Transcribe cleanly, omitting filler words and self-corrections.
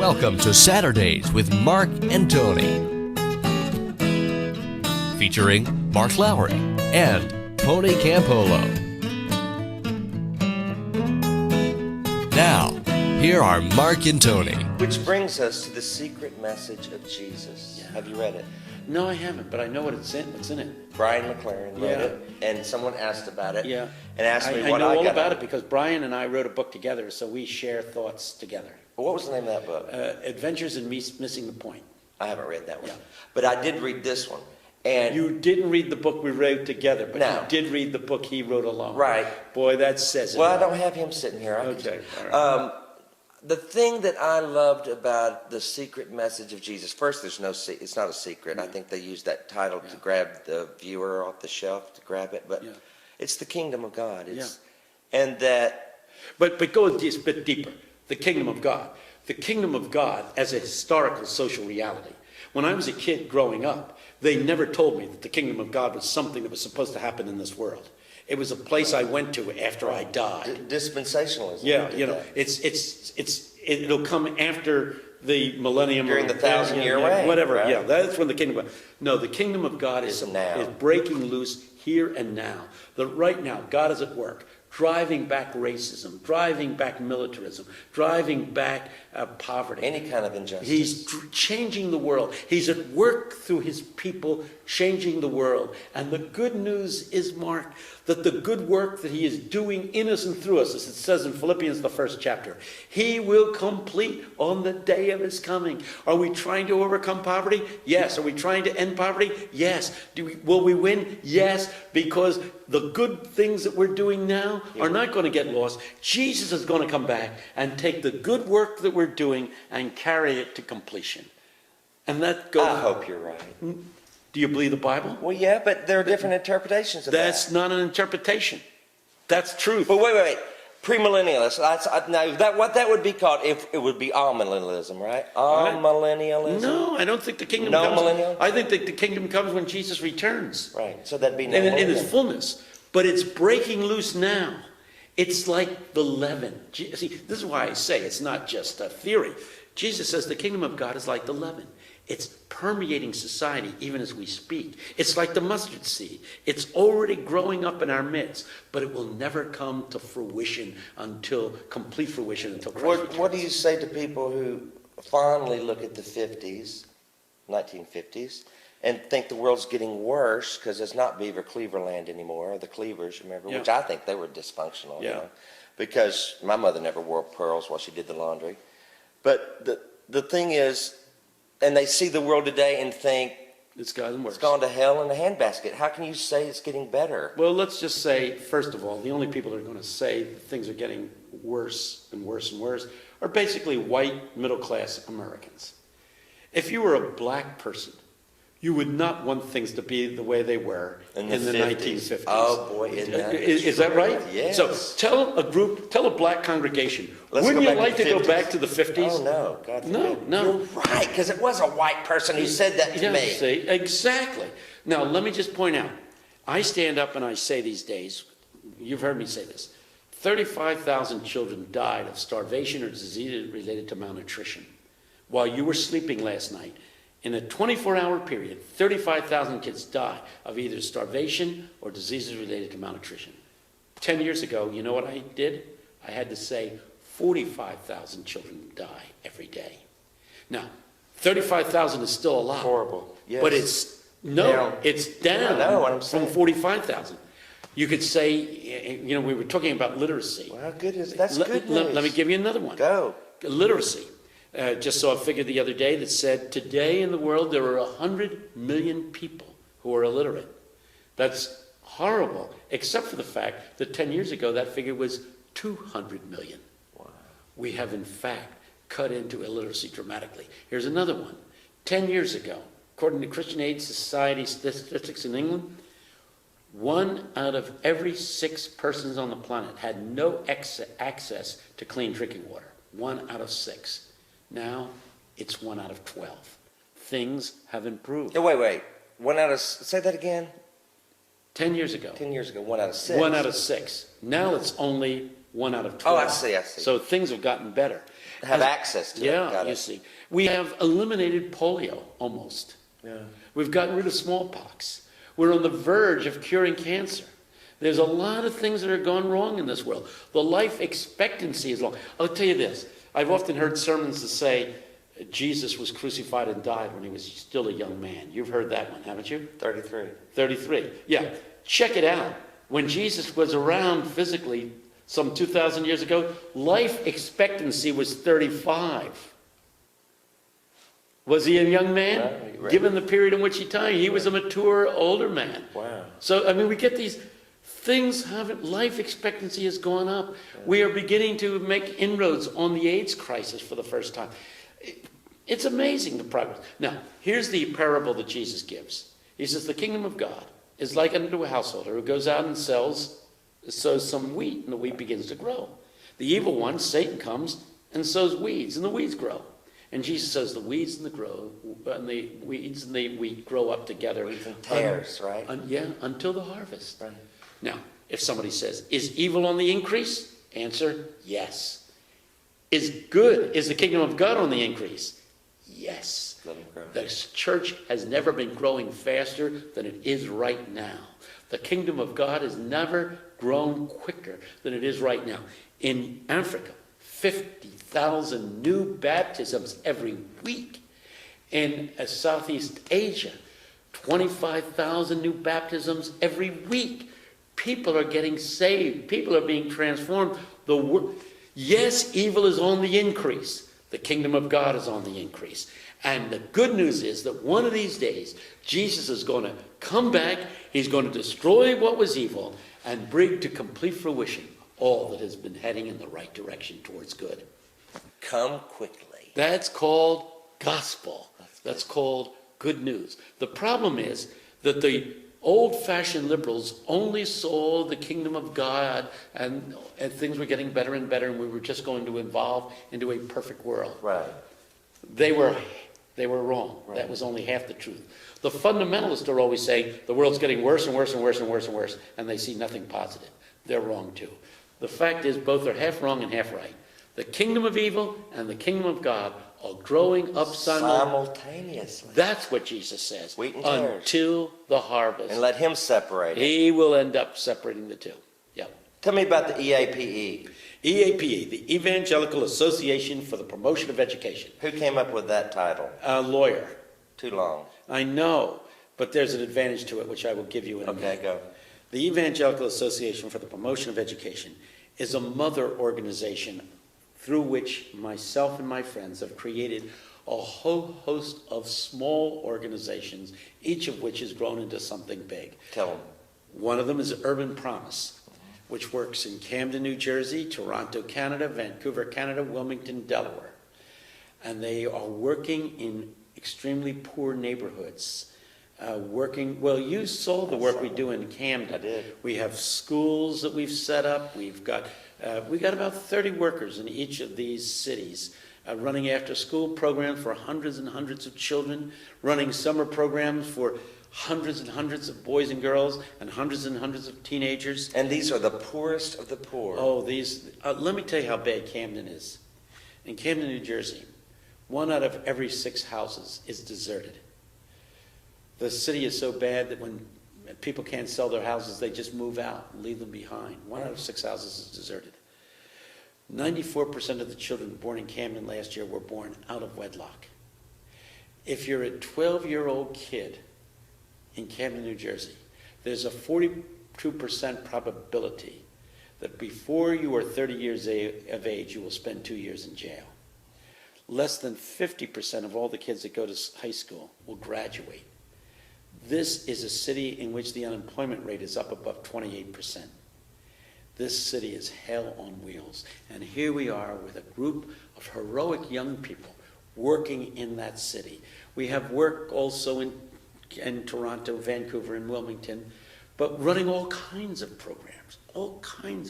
Welcome to Saturdays with Mark and Tony. Featuring Mark Lowry and Tony Campolo. Now, here are Mark and Tony. Which brings us to the secret message of Jesus. Yeah. Have you read it? No, I haven't, but I know what's in it. Brian McLaren wrote it, and someone asked about it. Yeah. And asked me what I I know all got about out. it because Brian and I wrote a book together, so we share thoughts together. What was the name of that book? Adventures in Missing the Point. I haven't read that one. Yeah. But I did read this one. And You didn't read the book we wrote together, but No. you did read the book he wrote alone. Right. Boy, that says it. well, I all. don't have him sitting here. Okay. All right. The thing that I loved about the secret message of Jesus, first, it's not a secret. I think they used that title to grab the viewer off the shelf to grab it, but it's the kingdom of God. And that, But go a bit deeper. The kingdom of God. The kingdom of God as a historical social reality. When I was a kid growing up, they never told me that the kingdom of God was something that was supposed to happen in this world. It was a place I went to after I died. dispensationalism. Yeah, did you know, that. it'll come after the millennium. During the 1,000-year reign. Whatever, right? yeah, that's when the kingdom of God. No, the kingdom of God is now. is breaking loose here and now. Right now, God is at work, driving back racism, driving back militarism, driving back poverty. Any kind of injustice. He's changing the world. He's at work through his people, changing the world. And the good news is, Mark, that the good work that he is doing in us and through us, as it says in Philippians, the 1st chapter, he will complete on the day of his coming. Are we trying to overcome poverty? Yes. Are we trying to end poverty? Yes. Will we win? Yes. Because the good things that we're doing now are not going to get lost. Jesus is going to come back and take the good work that we're doing and carry it to completion. And that goes. I hope you're right. Do you believe the Bible? Well, yeah, but there are different interpretations of that. That's not an interpretation. That's truth. But wait. Premillennialists. What that would be called, if it would be amillennialism, right? Amillennialism. No, I don't think the kingdom No comes. millennial? I think that the kingdom comes when Jesus returns. Right. So that'd be no In its millennium. fullness. But it's breaking loose now. It's like the leaven. See, this is why I say it's not just a theory. Jesus says the kingdom of God is like the leaven. It's permeating society even as we speak. It's like the mustard seed. It's already growing up in our midst, but it will never come to fruition complete fruition until Christ returns. What do you say to people who fondly look at the 1950s, and think the world's getting worse because it's not Beaver Cleaver land anymore, or the Cleavers, remember, which I think they were dysfunctional, you know, because my mother never wore pearls while she did the laundry. But the thing is, and they see the world today and think, It's gotten worse. it's gone to hell in a handbasket. How can you say it's getting better? Well, let's just say, first of all, the only people that are going to say things are getting worse and worse and worse are basically white middle-class Americans. If you were a black person, you would not want things to be the way they were in the 1950s. Oh, boy, isn't that Is that right? Yes. So tell a black congregation, wouldn't you like to go back to the 50s? Oh, no. God forbid. No. You're right, because it was a white person who said that to me. See, exactly. Now, let me just point out, I stand up and I say these days, you've heard me say this, 35,000 children died of starvation or disease related to malnutrition. While you were sleeping last night, in a 24-hour period, 35,000 kids die of either starvation or diseases related to malnutrition. 10 years ago, you know what I did? I had to say 45,000 children die every day. Now, 35,000 is still a lot. Horrible. Yes. But it's down I know what I'm from saying. 45,000. You could say, you know, we were talking about literacy. Well, that's good news. Let me give you another one. Go. Literacy. Just saw a figure the other day that said today in the world there are 100 million people who are illiterate. That's horrible, except for the fact that 10 years ago that figure was 200 million. Wow. We have in fact cut into illiteracy dramatically. Here's another one. 10 years ago, according to Christian Aid Society statistics in England, 1 out of every 6 persons on the planet had no access to clean drinking water. 1 out of 6. Now, it's 1 out of 12. Things have improved. No, wait. Say that again. 10 years ago. 10 years ago, 1 out of 6. 1 out of 6. Now it's only 1 out of 12. Oh, I see. So things have gotten better. have access to it. Yeah, Got you it. see. We have eliminated polio, almost. Yeah. We've gotten rid of smallpox. We're on the verge of curing cancer. There's a lot of things that are gone wrong in this world. The life expectancy is long. I'll tell you this. I've often heard sermons that say Jesus was crucified and died when he was still a young man. You've heard that one, haven't you? 33. 33. Yeah. Check it out. When Jesus was around physically some 2,000 years ago, life expectancy was 35. Was he a young man? Right. Given the period in which he died, he was a mature, older man. Wow. So, I mean, we get these things haven't, life expectancy has gone up. We are beginning to make inroads on the AIDS crisis for the first time. It's amazing, the progress. Now, here's the parable that Jesus gives. He says, the kingdom of God is like unto a householder who goes out and sows some wheat, and the wheat begins to grow. The evil one, Satan, comes and sows weeds, and the weeds grow. And Jesus says the weeds and the weeds and the wheat grow up together. Weeds and tares, right? Yeah, until the harvest. Right. Now, if somebody says, is evil on the increase? Answer, yes. Is the kingdom of God on the increase? Yes. Let 'em grow. The church has never been growing faster than it is right now. The kingdom of God has never grown quicker than it is right now. In Africa, 50,000 new baptisms every week. In Southeast Asia, 25,000 new baptisms every week. People are getting saved. People are being transformed. Yes, evil is on the increase. The kingdom of God is on the increase. And the good news is that one of these days, Jesus is going to come back. He's going to destroy what was evil and bring to complete fruition all that has been heading in the right direction towards good. Come quickly. That's called gospel. That's called good news. The problem is that the old-fashioned liberals only saw the kingdom of God and things were getting better and better, and we were just going to evolve into a perfect world. Right. They were wrong. Right. That was only half the truth. The fundamentalists are always saying the world's getting worse and worse and worse and worse and worse, and they see nothing positive. They're wrong too. The fact is both are half wrong and half right. The kingdom of evil and the kingdom of God are growing up simultaneously. That's what Jesus says. Wheat and tares. Until the harvest. And let him separate it. He will end up separating the two. Yeah. Tell me about the EAPE. EAPE, the Evangelical Association for the Promotion of Education. Who came up with that title? A lawyer. Too long. I know, but there's an advantage to it, which I will give you in a minute. Okay, go. The Evangelical Association for the Promotion of Education is a mother organization through which myself and my friends have created a whole host of small organizations, each of which has grown into something big. Tell them. One of them is Urban Promise, which works in Camden, New Jersey, Toronto, Canada, Vancouver, Canada, Wilmington, Delaware. And they are working in extremely poor neighborhoods. Well, you saw the work we do in Camden. I did. We have schools that we've set up. We got about 30 workers in each of these cities, running after-school programs for hundreds and hundreds of children, running summer programs for hundreds and hundreds of boys and girls, and hundreds of teenagers. And these are the poorest of the poor. Oh, let me tell you how bad Camden is. In Camden, New Jersey, 1 out of every 6 houses is deserted. The city is so bad that when people can't sell their houses, they just move out and leave them behind. 1 out of 6 houses is deserted. 94% of the children born in Camden last year were born out of wedlock. If you're a 12-year-old kid in Camden, New Jersey, there's a 42% probability that before you are 30 years of age, you will spend 2 years in jail. Less than 50% of all the kids that go to high school will graduate. This is a city in which the unemployment rate is up above 28%. This city is hell on wheels. And here we are with a group of heroic young people working in that city. We have work also in Toronto, Vancouver, and Wilmington, but running all kinds of programs, all kinds